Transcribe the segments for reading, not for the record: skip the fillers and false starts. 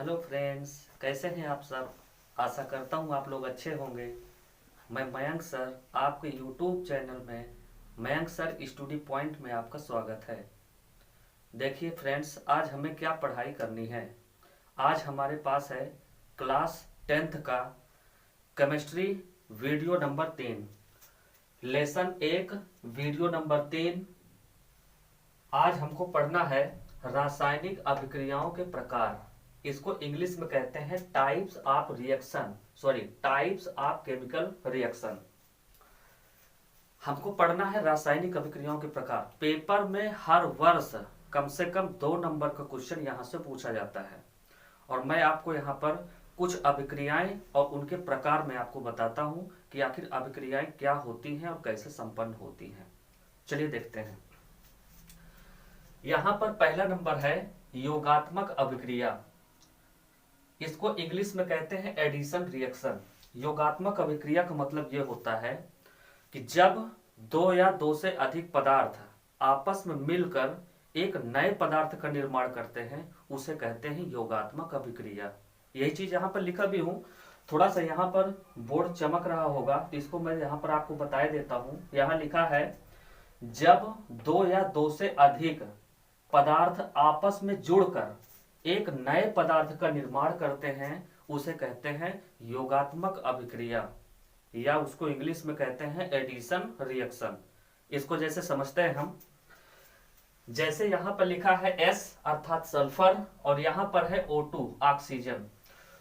Hello friends, कैसे हैं आप सब। आशा करता हूँ आप लोग अच्छे होंगे। मैं मयंक सर आपके यूट्यूब चैनल में मयंक सर स्टडी पॉइंट में आपका स्वागत है। देखिए फ्रेंड्स, आज हमें क्या पढ़ाई करनी है। आज हमारे पास है क्लास 10th का chemistry video number 3, lesson 1 video number 3। आज हमको पढ़ना है रासायनिक अभिक्रियाओं के प्रकार। इसको इंग्लिश में कहते हैं types of reaction, sorry types of chemical reaction. हमको पढ़ना है रासायनिक अभिक्रियाओं के प्रकार। पेपर में हर वर्ष कम से कम 2 नंबर का क्वेश्चन यहाँ से पूछा जाता है और मैं आपको यहाँ पर कुछ अभिक्रियाएं और उनके प्रकार में आपको बताता हूँ कि आखिर अभिक्रियाएं क्या होती हैं और कैसे संपन्न होती हैं। चलिए देखते हैं। यहां पर पहला नंबर है योगात्मक अभिक्रिया। इसको इंग्लिश में कहते हैं एडिशन रिएक्शन। योगात्मक अभिक्रिया का मतलब यह होता है कि जब 2 या 2 से अधिक पदार्थ आपस में मिलकर एक नए पदार्थ का निर्माण करते हैं, उसे कहते हैं योगात्मक अभिक्रिया। यही चीज यहां पर लिखा भी हूं। थोड़ा सा यहां पर बोर्ड चमक रहा होगा तो इसको मैं यहां पर आपको बता देता हूं। यहां लिखा है जब 2 या 2 से अधिक पदार्थ आपस में जुड़कर एक नए पदार्थ का निर्माण करते हैं, उसे कहते हैं योगात्मक अभिक्रिया, या उसको इंग्लिश में कहते हैं एडिशन रिएक्शन। इसको जैसे समझते हैं हम, जैसे यहां पर लिखा है S अर्थात सल्फर और यहां पर है O2 ऑक्सीजन।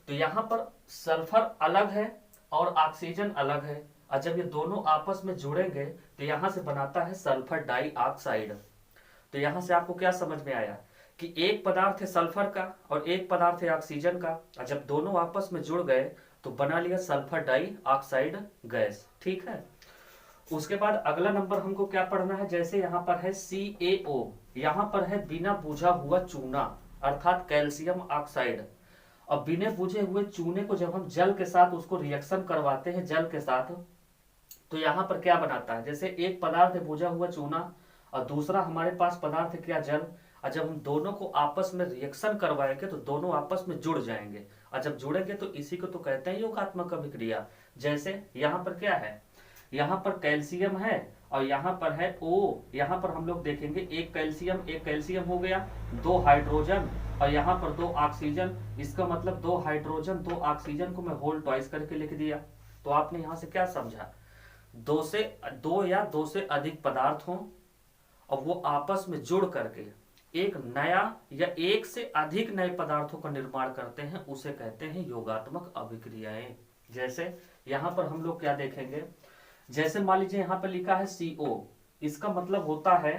तो यहां पर सल्फर अलग है और ऑक्सीजन अलग है और जब ये दोनों आपस में जुड़ेंगे तो यहां से बनाता है सल्फर डाइऑक्साइड। तो यहां से आपको क्या समझ में आया कि एक पदार्थ है सल्फर का और एक पदार्थ है ऑक्सीजन का, और जब दोनों आपस में जुड़ गए तो बना लिया सल्फर डाइऑक्साइड गैस। ठीक है। उसके बाद अगला नंबर हमको क्या पढ़ना है। जैसे यहां पर है CaO, यहां पर है बिना बुझा हुआ चूना अर्थात कैल्शियम ऑक्साइड। और बिना बुझे हुए चूने को जब हम जल के साथ उसको रिएक्शन करवाते हैं जल के साथ, तो यहां पर क्या बनाता है, जैसे एक पदार्थ है बुझा हुआ चूना और दूसरा हमारे पास पदार्थ क्या जल, और जब हम दोनों को आपस में रिएक्शन करवाएंगे तो दोनों आपस में जुड़ जाएंगे और जब जुड़ेंगे तो इसी को तो कहते हैं योगात्मक अभिक्रिया। जैसे यहाँ पर क्या है, यहाँ पर कैल्शियम है और यहाँ पर है O। यहाँ पर हम लोग देखेंगे एक कैल्शियम हो गया, 2 हाइड्रोजन और यहाँ पर 2 ऑक्सीजन। इसका मतलब 2 हाइड्रोजन 2 ऑक्सीजन को मैं होल ट्वाइस करके लिख दिया। तो आपने यहाँ से क्या समझा, 2 या 2 से अधिक पदार्थ हों और वो आपस में जुड़ करके एक नया या एक से अधिक नए पदार्थों का निर्माण करते हैं, उसे कहते हैं योगात्मक अभिक्रियाएं। जैसे यहां पर हम लोग क्या देखेंगे, जैसे मान लीजिए यहां पर लिखा है CO, इसका मतलब होता है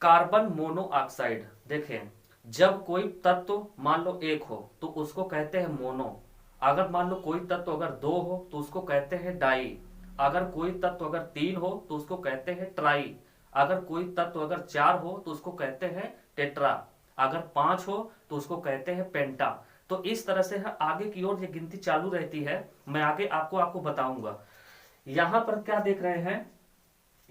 कार्बन मोनोऑक्साइड। देखें, जब कोई तत्व मान लो 1 हो तो उसको कहते हैं मोनो, अगर मान लो कोई तत्व अगर 2 हो तो उसको कहते हैं डाई, अगर कोई तत्व अगर 3 हो तो उसको कहते हैं ट्राई, अगर कोई तत्व अगर 4 हो तो उसको कहते हैं टेट्रा, अगर 5 हो तो उसको कहते हैं पेंटा। तो इस तरह से आगे की ओर ये गिनती चालू रहती है, मैं आगे आपको बताऊंगा। यहां पर क्या देख रहे हैं,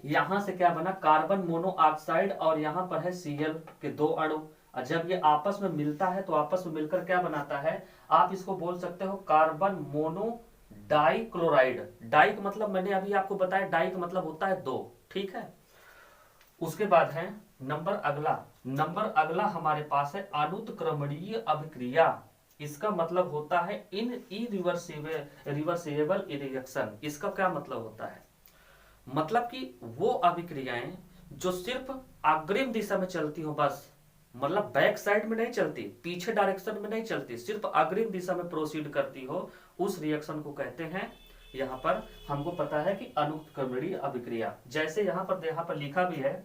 यहां से क्या बना कार्बन मोनोऑक्साइड और यहां पर है Cl के 2 अणु, और जब ये आपस में मिलता है तो आपस में मिलकर क्या बनाता है, आप इसको बोल सकते हो कार्बन मोनो डाइक्लोराइड। डाई का मतलब मैंने अभी आपको बताया, डाई का मतलब होता है 2। ठीक है। उसके बाद है नंबर अगला हमारे पास है अनुत्क्रमणीय अभिक्रिया। इसका मतलब होता है रिवर्सिबल रिएक्शन। इसका क्या मतलब होता है, मतलब कि वो अभिक्रियाएं जो सिर्फ अग्रिम दिशा में चलती हो, बस मतलब बैक साइड में नहीं चलती, पीछे डायरेक्शन में नहीं चलती, सिर्फ अग्रिम दिशा में प्रोसीड करती हो, उस रिएक्शन को कहते हैं, यहां पर हमको पता है कि अनुत्क्रमणीय अभिक्रिया। जैसे यहां पर लिखा भी है,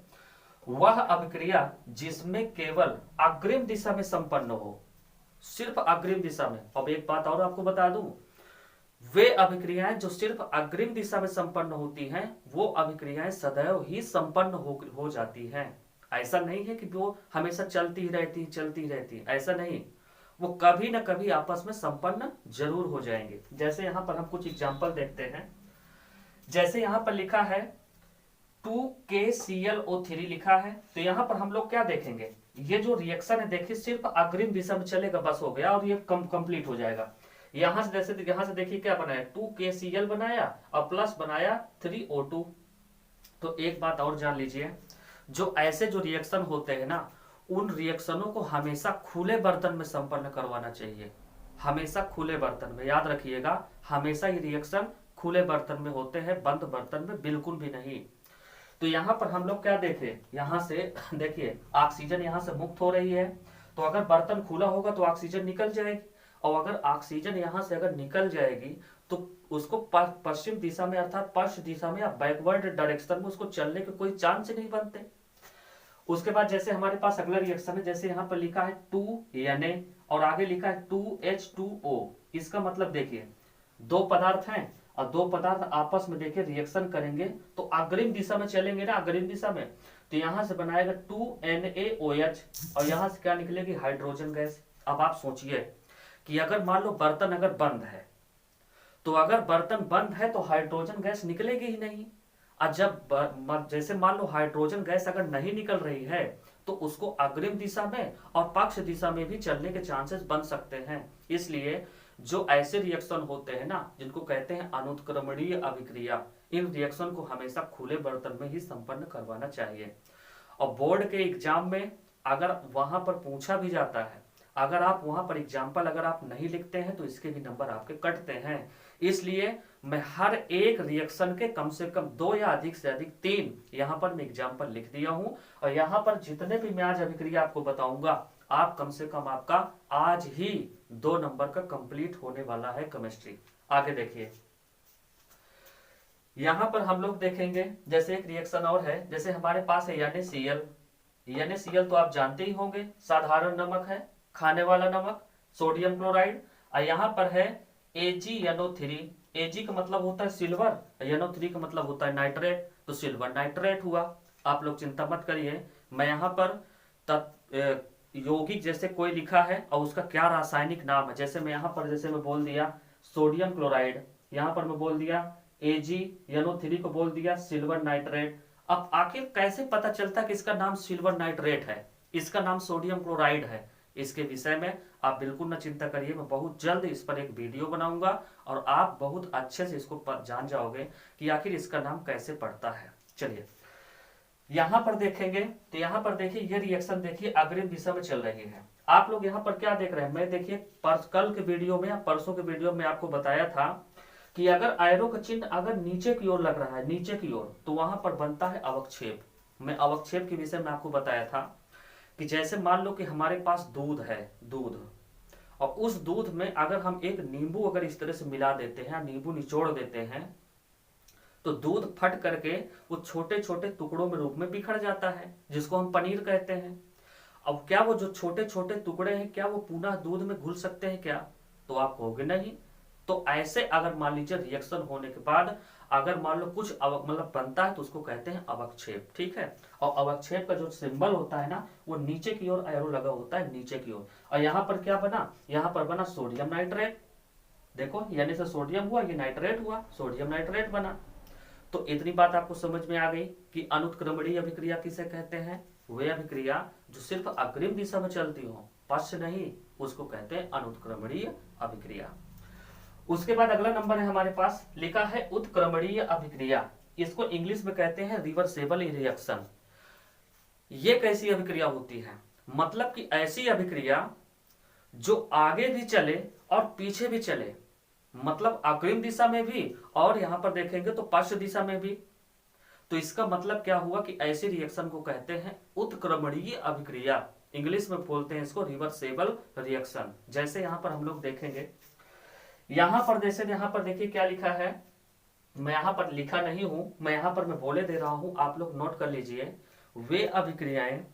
वह अभिक्रिया जिसमें केवल अग्रिम दिशा में संपन्न हो, सिर्फ अग्रिम दिशा में। अब एक बात और आपको बता दूं, वे अभिक्रियाएं जो सिर्फ अग्रिम दिशा में संपन्न होती हैं, वो अभिक्रियाएं सदैव ही संपन्न हो जाती हैं। ऐसा नहीं है कि वो हमेशा चलती रहती, ऐसा नहीं, वो कभी ना कभी आपस में संपन्न जरूर हो जाएंगे। जैसे यहां पर हम कुछ एग्जांपल देखते हैं। जैसे यहां पर लिखा है 2KClO3 लिखा है, तो यहां पर हम लोग क्या देखेंगे, ये जो रिएक्शन है देखिए सिर्फ अग्रिम दिशा में चलेगा, बस हो गया और ये कंप्लीट हो जाएगा। यहां से जैसे यहां से देखिए क्या बनाया, 2KCl बनाया और प्लस बनाया 3O2। तो एक बात और जान लीजिए, जो ऐसे जो रिएक्शन होते हैं ना, उन रिएक्शनों को हमेशा खुले बर्तन में संपन्न करवाना चाहिए, हमेशा खुले बर्तन में, याद रखिएगा, हमेशा ये रिएक्शन खुले बर्तन में होते हैं, बंद बर्तन में बिल्कुल भी नहीं। तो यहाँ पर हम लोग क्या देखे, यहाँ से देखिए ऑक्सीजन यहाँ से मुक्त हो रही है, तो अगर बर्तन खुला होगा तो ऑक्सीजन निकल जाएगी, और अगर ऑक्सीजन यहाँ से अगर निकल जाएगी तो उसको पश्चिम दिशा में अर्थात पश्चिम दिशा में या बैकवर्ड डायरेक्शन में उसको चलने के कोई चांस नहीं बनते। उसके बाद जैसे हमारे पास अगला रिएक्शन है, जैसे यहाँ पर लिखा है 2Na और आगे लिखा है 2H2O। इसका मतलब देखिए दो पदार्थ हैं और दो पदार्थ आपस में देखिए रिएक्शन करेंगे तो अग्रिम दिशा में चलेंगे ना, अग्रिम दिशा में, तो यहां से बनाएगा 2NaOH और यहां से क्या निकलेगी, हाइड्रोजन गैस। अब आप सोचिए कि अगर मान लो बर्तन अगर बंद है, तो अगर बर्तन बंद है तो हाइड्रोजन गैस निकलेगी ही नहीं। और जब जैसे मान लो हाइड्रोजन गैस अगर नहीं निकल रही है तो उसको अग्रिम दिशा में और पक्ष दिशा में भी चलने के चांसेस बन सकते हैं। इसलिए जो ऐसे रिएक्शन होते हैं ना, जिनको कहते हैं अनुत्क्रमणीय अभिक्रिया, इन रिएक्शन को हमेशा खुले बर्तन में ही संपन्न करवाना चाहिए। और बोर्ड के एग्जाम में अगर वहां पर पूछा भी जाता है, अगर आप वहां पर एग्जाम्पल अगर आप नहीं लिखते हैं तो इसके भी नंबर आपके कटते हैं। इसलिए मैं हर एक रिएक्शन के कम से कम 2 या अधिक से अधिक 3 यहाँ पर मैं एग्जाम्पल लिख दिया हूं, और यहाँ पर जितने भी मैं आज अभिक्रिया आपको बताऊंगा, आप कम से कम आपका आज ही 2 नंबर का कंप्लीट होने वाला है केमिस्ट्री। आगे देखिए, यहां पर हम लोग देखेंगे जैसे एक रिएक्शन और है, जैसे हमारे पास है NaCl। NaCl तो आप जानते ही होंगे, साधारण नमक है, खाने वाला नमक, सोडियम क्लोराइड। और यहाँ पर है AgNO3। Ag का मतलब होता है सिल्वर, NO3 का मतलब होता है नाइट्रेट, तो सिल्वर नाइट्रेट हुआ। आप लोग चिंता मत करिए, मैं यहाँ पर यौगिक जैसे कोई लिखा है और उसका क्या रासायनिक नाम है, जैसे मैं यहाँ पर जैसे मैं बोल दिया सोडियम क्लोराइड, यहाँ पर मैं बोल दिया AgNO3 को बोल दिया सिल्वर नाइट्रेट। अब आखिर कैसे पता चलता है कि इसका नाम सिल्वर नाइट्रेट है, इसका नाम सोडियम क्लोराइड है, इसके विषय में आप बिल्कुल न चिंता करिए, मैं बहुत जल्द इस पर एक वीडियो बनाऊंगा और आप बहुत अच्छे से इसको जान जाओगे कि आखिर इसका नाम कैसे पड़ता है। चलिए यहां पर देखेंगे, तो यहां पर देखिए ये रिएक्शन देखिए अग्रिम दिशा में चल रही है। आप लोग यहां पर क्या देख रहे हैं, मैं देखिए कल के वीडियो में या परसों के वीडियो में आपको बताया था कि अगर एरो का चिन्ह अगर नीचे की ओर लग रहा है, नीचे की ओर, तो वहां पर बनता है अवक्षेप। मैं अवक्षेप के विषय में आपको बताया था कि जैसे मान लो कि हमारे पास दूध है, दूध, और उस दूध में अगर हम एक नींबू अगर इस तरह से मिला देते हैं, नींबू निचोड़ देते हैं, तो दूध फट करके वो छोटे छोटे टुकड़ों में रूप में बिखर जाता है, जिसको हम पनीर कहते हैं। अब क्या वो जो छोटे छोटे टुकड़े हैं, क्या वो पुनः दूध में घुल सकते हैं क्या, तो आप कहोगे नहीं। तो ऐसे अगर मान लीजिए रिएक्शन होने के बाद अगर मान लो कुछ मतलब बनता है तो उसको कहते हैं अवक्षेप, ठीक है। और अवक्षेप का जो सिंबल होता है ना, वो नीचे की ओर एरो लगा होता है, नीचे की ओर। और यहाँ पर क्या बना, यहाँ पर बना सोडियम नाइट्रेट, देखो यानी से सोडियम हुआ, ये नाइट्रेट हुआ, सोडियम नाइट्रेट बना। तो इतनी बात आपको समझ में आ गई कि अनुत्क्रमणीय अभिक्रिया किसे कहते हैं, वे अभिक्रिया जो सिर्फ अग्रिम दिशा में चलती हो, पश्च नहीं, उसको कहते हैं अनुत्क्रमणीय अभिक्रिया। उसके बाद अगला नंबर है हमारे पास, लिखा है उत्क्रमणीय अभिक्रिया। इसको इंग्लिश में कहते हैं रिवर्सेबल रिएक्शन। ये कैसी अभिक्रिया होती है, मतलब कि ऐसी अभिक्रिया जो आगे भी चले और पीछे भी चले, मतलब अग्रिम दिशा में भी और यहां पर देखेंगे तो पश्च दिशा में भी। तो इसका मतलब क्या हुआ कि ऐसी रिएक्शन को कहते हैं उत्क्रमणीय अभिक्रिया, इंग्लिश में बोलते हैं इसको रिवर्सेबल रिएक्शन। जैसे यहां पर हम लोग देखेंगे, यहां पर जैसे यहां पर देखिए क्या लिखा है, मैं यहां पर लिखा नहीं हूं, मैं यहां पर मैं बोले दे रहा हूं, आप लोग नोट कर लीजिए। वे अभिक्रियाएं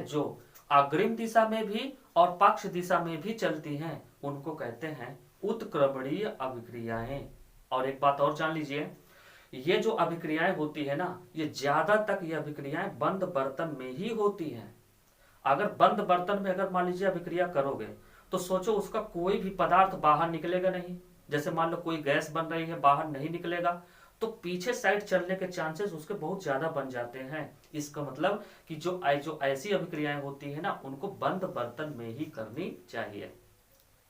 जो अग्रिम दिशा में भी और पक्ष दिशा में भी चलती हैं, उनको कहते हैं उत्क्रमणीय अभिक्रियाएं। और एक बात और जान लीजिए, ये जो अभिक्रियाएं होती है ना, ये ज्यादा तक ये अभिक्रियाएं बंद बर्तन में ही होती हैं। अगर बंद बर्तन में अगर मान लीजिए अभिक्रिया करोगे तो सोचो उसका कोई भी पदार्थ बाहर निकलेगा नहीं। जैसे मान लो कोई गैस बन रही है, बाहर नहीं निकलेगा, तो पीछे साइड चलने के चांसेस उसके बहुत ज्यादा बन जाते हैं। इसका मतलब कि जो ऐसी अभिक्रियाएं होती है ना, उनको बंद बर्तन में ही करनी चाहिए।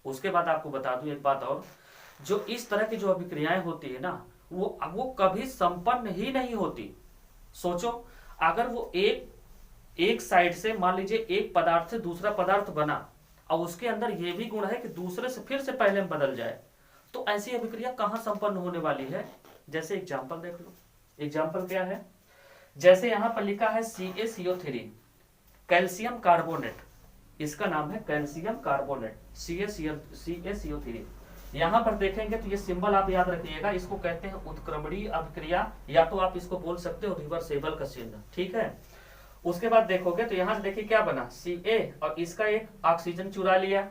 उसके बाद आपको बता दूं एक बात और, जो इस तरह की जो अभिक्रियाएं होती है ना, वो कभी संपन्न ही नहीं होती। सोचो, अगर वो एक साइड से मान लीजिए एक पदार्थ से दूसरा पदार्थ बना और उसके अंदर ये भी गुण है कि दूसरे से फिर से पहले में बदल जाए, तो ऐसी अभिक्रिया कहां संपन्न होने वाली है। जैसे एग्जांपल देख लो, एग्जांपल क्या है, जैसे यहां पर लिखा है CaCO3 कैल्शियम कार्बोनेट, इसका नाम है कैल्शियम कार्बोनेट CaCO3। यहां पर देखेंगे तो ये सिंबल आप याद रखिएगा, इसको कहते हैं उत्क्रमणीय अभिक्रिया, या तो आप इसको बोल सकते हो रिवर्सेबल का चिन्ह, ठीक है। उसके बाद देखोगे तो यहां से देखिए क्या बना, Ca और इसका एक ऑक्सीजन चुरा लिया,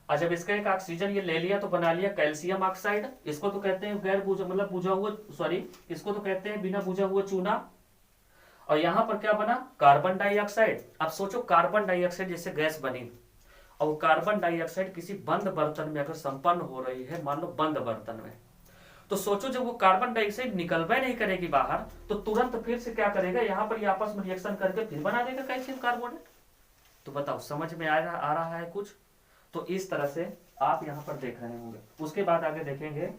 और जब इसका एक ऑक्सीजन ये ले लिया तो बना लिया कैल्शियम ऑक्साइड। इसको तो कहते हैं गैर बुझा मतलब बुझा हुआ, सॉरी इसको तो कहते हैं बिना बुझा हुआ चूना। और यहां पर क्या बना, कार्बन डाइऑक्साइड। अब सोचो कार्बन डाइऑक्साइड जैसे गैस बनी, और कार्बन डाइऑक्साइड किसी बंद बर्तन में अगर संपन्न हो रही है, मान लो बंद बर्तन में, तो सोचो जब वो कार्बन डाइऑक्साइड निकलवे नहीं करेगी बाहर, तो तुरंत फिर से क्या करेगा, यहाँ पर ये आपस में रिएक्शन करके फिर बना देगा कैल्शियम कार्बोनेट। तो बताओ समझ में आ रहा है कुछ। तो इस तरह से आप यहाँ पर देख रहे होंगे। उसके बाद आगे देखेंगे,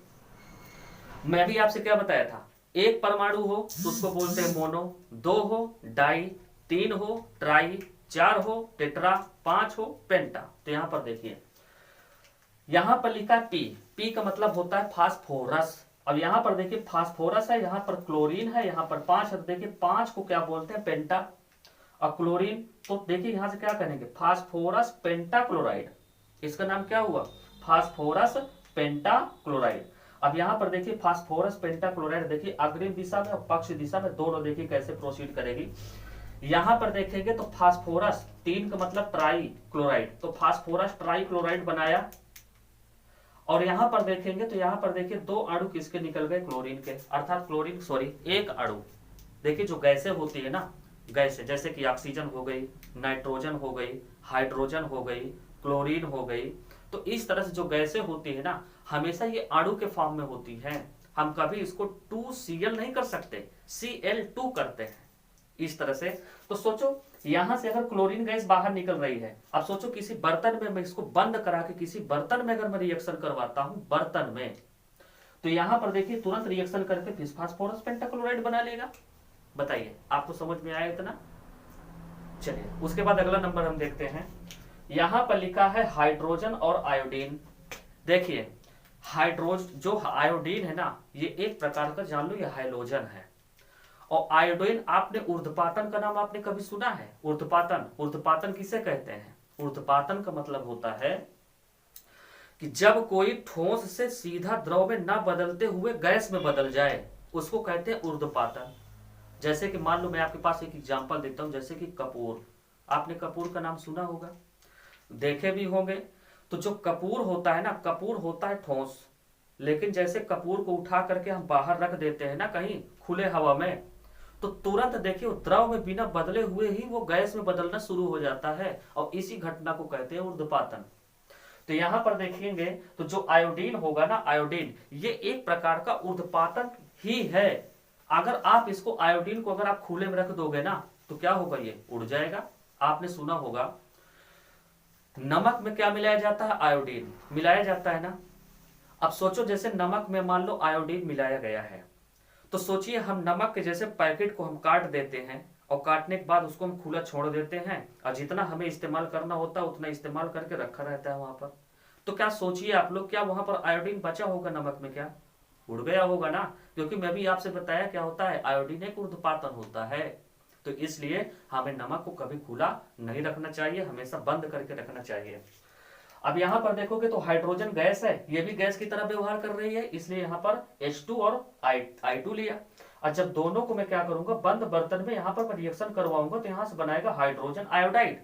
मैं भी आपसे क्या बताया था, एक परमाणु हो तो उसको बोलते हैं मोनो, दो हो डाई, तीन हो ट्राई, चार हो टेट्रा, पांच हो पेंटा। तो यहां पर देखिए, यहां पर लिखा है पी का मतलब होता है फास्फोरस। अब यहां पर देखिए फास्फोरस है, यहां पर क्लोरीन है, यहां पर पांच है, देखिए पांच को क्या बोलते हैं, पेंटा। और क्लोरीन तो देखिए यहां से क्या करेंगे, फास्फोरस पेंटा क्लोराइड, इसका नाम क्या हुआ, फास्फोरस पेंटा क्लोराइड। अब यहां पर देखिए फास्फोरस पेंटा क्लोराइड, देखिए अग्रिम दिशा में और पक्ष दिशा में दोनों देखिए कैसे प्रोसीड करेगी। यहां पर देखेंगे तो फास्फोरस, तीन का मतलब ट्राई क्लोराइड, तो फास्फोरस ट्राई क्लोराइड बनाया। और यहां पर देखेंगे तो यहां पर देखिए दो अणु किसके निकल गए, क्लोरीन के, अर्थात क्लोरीन सॉरी एक अणु। देखिए जो गैसें होती है ना, गैसें जैसे कि ऑक्सीजन हो गई, नाइट्रोजन हो गई, हाइड्रोजन हो गई, क्लोरीन हो गई, तो इस तरह से जो गैसें होती है ना, हमेशा ये अणु के फॉर्म में होती हैं। हम कभी इसको 2Cl नहीं कर सकते, Cl2 करते हैं इस तरह से। तो सोचो यहां से अगर क्लोरीन गैस बाहर निकल रही है, अब सोचो किसी बर्तन में मैं इसको बंद करा के किसी बर्तन में अगर मैं रिएक्शन करवाता हूं बर्तन में, तो यहां पर देखिए तुरंत रिएक्शन करके फिर फास्फोरस पेंटाक्लोराइड बना लेगा। बताइए आपको समझ में आया इतना। चलिए उसके बाद अगला नंबर हम देखते हैं, यहां पर लिखा है हाइड्रोजन और आयोडीन। देखिए जो आयोडीन है ना, ये एक प्रकार का जान लो ये हाइलोजन है। और आयोडीन, आपने ऊर्ध्वपातन का नाम आपने कभी सुना है, ऊर्ध्वपातन किसे कहते हैं, ऊर्ध्वपातन का मतलब होता है कि जब कोई ठोस से सीधा द्रव में न बदलते हुए गैस में बदल जाए, उसको कहते हैं ऊर्ध्वपातन। जैसे कि मान लो मैं आपके पास एक एग्जांपल देता हूं, जैसे कि कपूर, आपने कपूर का नाम सुना होगा, देखे भी होंगे। तो जो कपूर होता है ना, कपूर होता है ठोस, लेकिन जैसे कपूर को उठा करके हम बाहर रख देते हैं ना कहीं खुले हवा में, तो तुरंत देखिए द्रव में बिना बदले हुए ही वो गैस में बदलना शुरू हो जाता है, और इसी घटना को कहते हैं ऊर्ध्वपातन। तो यहां पर देखेंगे तो जो आयोडीन होगा ना, आयोडीन ये एक प्रकार का ऊर्ध्वपातन ही है। अगर आप इसको आयोडीन को अगर आप खुले में रख दोगे ना, तो क्या होगा, ये उड़ जाएगा। आपने सुना होगा नमक में क्या मिलाया जाता है, आयोडीन मिलाया जाता है ना। अब सोचो जैसे नमक में मान लो आयोडीन मिलाया गया है, तो सोचिए हम नमक के जैसे पैकेट को हम काट देते हैं, और काटने के बाद उसको हम खुला छोड़ देते हैं, और जितना हमें इस्तेमाल करना होता है उतना इस्तेमाल करके रखा रहता है वहां पर। तो क्या सोचिए आप लोग, क्या वहां पर आयोडीन बचा होगा नमक में, क्या उड़ गया होगा ना। क्योंकि मैं भी आपसे बताया क्या होता है, आयोडीन एक ऊर्ध्वपातन होता है। तो इसलिए हमें नमक को कभी खुला नहीं रखना चाहिए, हमेशा बंद करके रखना चाहिए। अब यहां पर देखोगे तो हाइड्रोजन गैस है, ये भी गैस की तरह व्यवहार कर रही है, इसलिए यहां पर H2 और I2 लिया। और जब दोनों को मैं क्या करूंगा, बंद बर्तन में यहां पर रिएक्शन करवाऊंगा, तो यहां से बनाएगा हाइड्रोजन आयोडाइड।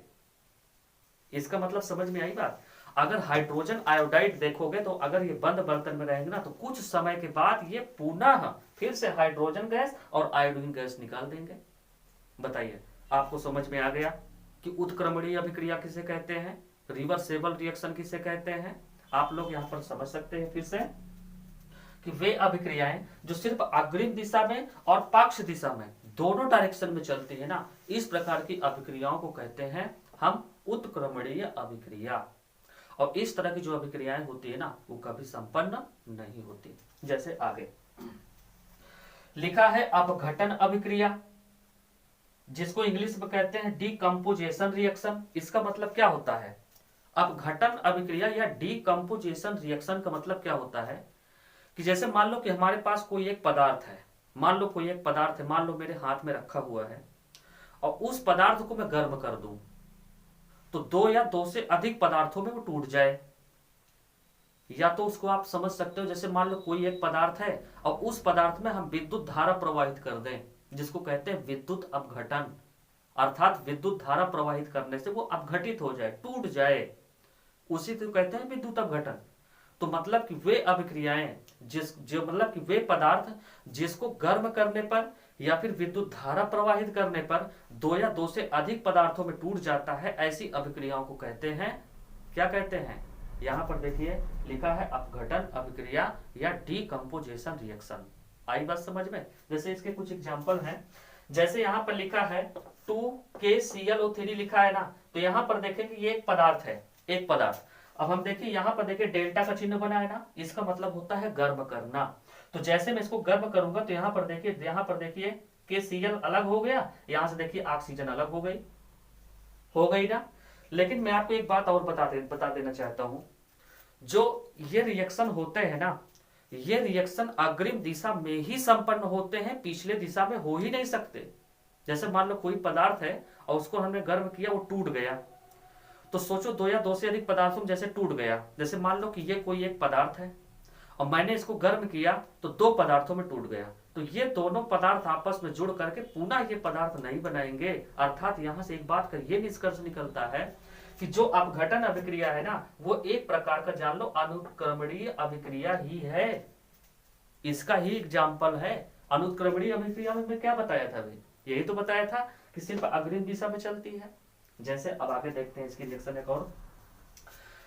इसका मतलब समझ में आई बात। अगर हाइड्रोजन आयोडाइड देखोगे तो अगर ये बंद बर्तन में रहेंगे ना, तो कुछ समय के बाद ये पुनः फिर से हाइड्रोजन गैस और आयोडीन गैस निकाल देंगे। बताइए आपको समझ में आ गया कि उत्क्रमणीय अभिक्रिया किसे कहते हैं, रिवर्सेबल रिएक्शन किसे कहते हैं। आप लोग यहां पर समझ सकते हैं फिर से कि वे अभिक्रियाएं जो सिर्फ अग्रिम दिशा में और पक्ष दिशा में दोनों डायरेक्शन में चलती है ना, इस प्रकार की अभिक्रियाओं को कहते हैं हम उत्क्रमणीय अभिक्रिया। और इस तरह की जो अभिक्रियाएं होती है ना, वो कभी संपन्न नहीं होती। जैसे आगे लिखा है अपघटन अभिक्रिया, जिसको इंग्लिश में कहते हैं डीकंपोजिशन रिएक्शन। इसका मतलब क्या होता है? अपघटन अभिक्रिया या डीकंपोजिशन रिएक्शन का मतलब क्या होता है कि जैसे मान लो कि हमारे पास कोई एक पदार्थ है, मान लो मेरे हाथ में रखा हुआ है, और उस पदार्थ को मैं गर्म कर दूं तो दो या दो से अधिक पदार्थों में वो टूट जाए। या तो उसको आप समझ सकते हो, जैसे मान लो कोई एक पदार्थ है और उस पदार्थ में हम विद्युत धारा प्रवाहित कर दें, जिसको कहते हैं विद्युत अपघटन, अर्थात विद्युत धारा प्रवाहित करने से वो अपघटित हो जाए, टूट जाए, उसी को कहते हैं विद्युत अपघटन। तो मतलब कि वे अभिक्रियाएं मतलब कि वे पदार्थ जिसको गर्म करने पर या फिर विद्युत धारा प्रवाहित करने पर दो या दो से अधिक पदार्थों में टूट जाता है, ऐसी अभिक्रियाओं को कहते हैं, क्या कहते हैं? यहां पर देखिए लिखा है अपघटन अभिक्रिया या डीकंपोजिशन रिएक्शन। आई बात समझ में? जैसे इसके कुछ एग्जांपल हैं, जैसे यहां पर लिखा है 2KClO3 लिखा है ना, तो यहां पर देखें कि ये एक पदार्थ है, एक पदार्थ। अब हम देखिए यहां पर देखिए डेल्टा का चिन्ह बना है ना, इसका मतलब होता है गर्म करना। तो जैसे मैं इसको गर्म करूंगा तो यहां पर देखिए KCl अलग हो गया, यहां से देखिए ऑक्सीजन अलग हो गई ना। लेकिन मैं आपको एक बात और बता देना चाहता हूं, जो ये रिएक्शन होते हैं ना, ये रिएक्शन अग्रिम दिशा में ही संपन्न होते हैं, पिछले दिशा में हो ही नहीं सकते। जैसे मान लो कोई पदार्थ है और उसको हमने गर्म किया, वो टूट गया, तो सोचो दो या दो से अधिक पदार्थों में जैसे टूट गया। जैसे मान लो कि ये कोई एक पदार्थ है और मैंने इसको गर्म किया तो दो पदार्थों में टूट गया, तो ये दोनों पदार्थ आपस में जुड़ करके पुनः ये पदार्थ नहीं बनाएंगे। अर्थात यहां से एक बात का ये निष्कर्ष निकलता है कि जो अपघटन अभिक्रिया है ना, वो एक प्रकार का जान लो अनुत्क्रमणीय अभिक्रिया ही है, इसका ही एग्जाम्पल है। अनुत्क्रमणीय अभिक्रिया में मैं क्या बताया था अभी? यही तो बताया था कि सिर्फ अग्रिम दिशा में चलती है। जैसे अब आगे देखते हैं इसकी रिएक्शन एक और,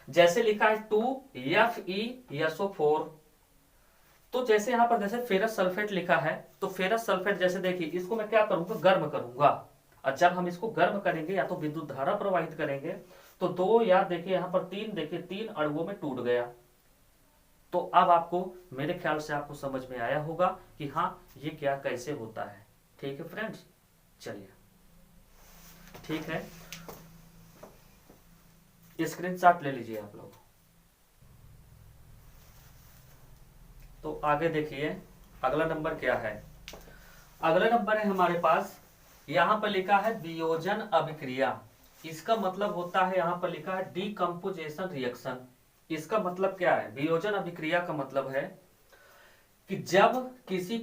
जैसे लिखा है 2FeSO4। तो जैसे यहां पर जैसे फेरस सल्फेट लिखा है, तो फेरस सल्फेट जैसे देखिए इसको मैं क्या करूंगा, गर्म करूंगा, और जब हम इसको गर्म करेंगे या तो विद्युत धारा प्रवाहित करेंगे तो दो या देखिए यहां पर तीन अणुओं में टूट गया। तो अब आपको मेरे ख्याल से आपको समझ में आया होगा कि हाँ ये क्या कैसे होता है। ठीक है फ्रेंड्स, चलिए ठीक है, स्क्रीनशॉट ले लीजिए आप लोग। तो आगे देखिए अगला नंबर क्या है। अगला नंबर है हमारे पास, यहां पर लिखा है वियोजन अभिक्रिया। इसका मतलब होता है, यहां पर लिखा है डीकंपोजिशन रिएक्शन। इसका मतलब क्या है? वियोजन अभिक्रिया का मतलब है कि जब किसी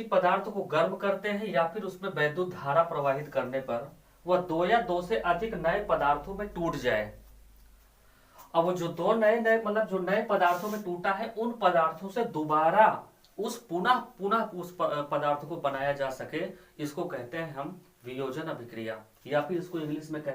पदार्थ को गर्म करते हैं या फिर उसमें वैद्युत धारा प्रवाहित करने पर वह दो या दो से अधिक नए पदार्थों में टूट जाए। अब वो जो दो नए मतलब जो नए पदार्थों में टूटा है, उन पदार्थों से दोबारा पुनः उस पदार्थ को बनाया जा सके, इसको कहते हैं हम वियोजन अभिक्रिया, या फिर इसको इंग्लिश में कहते हैं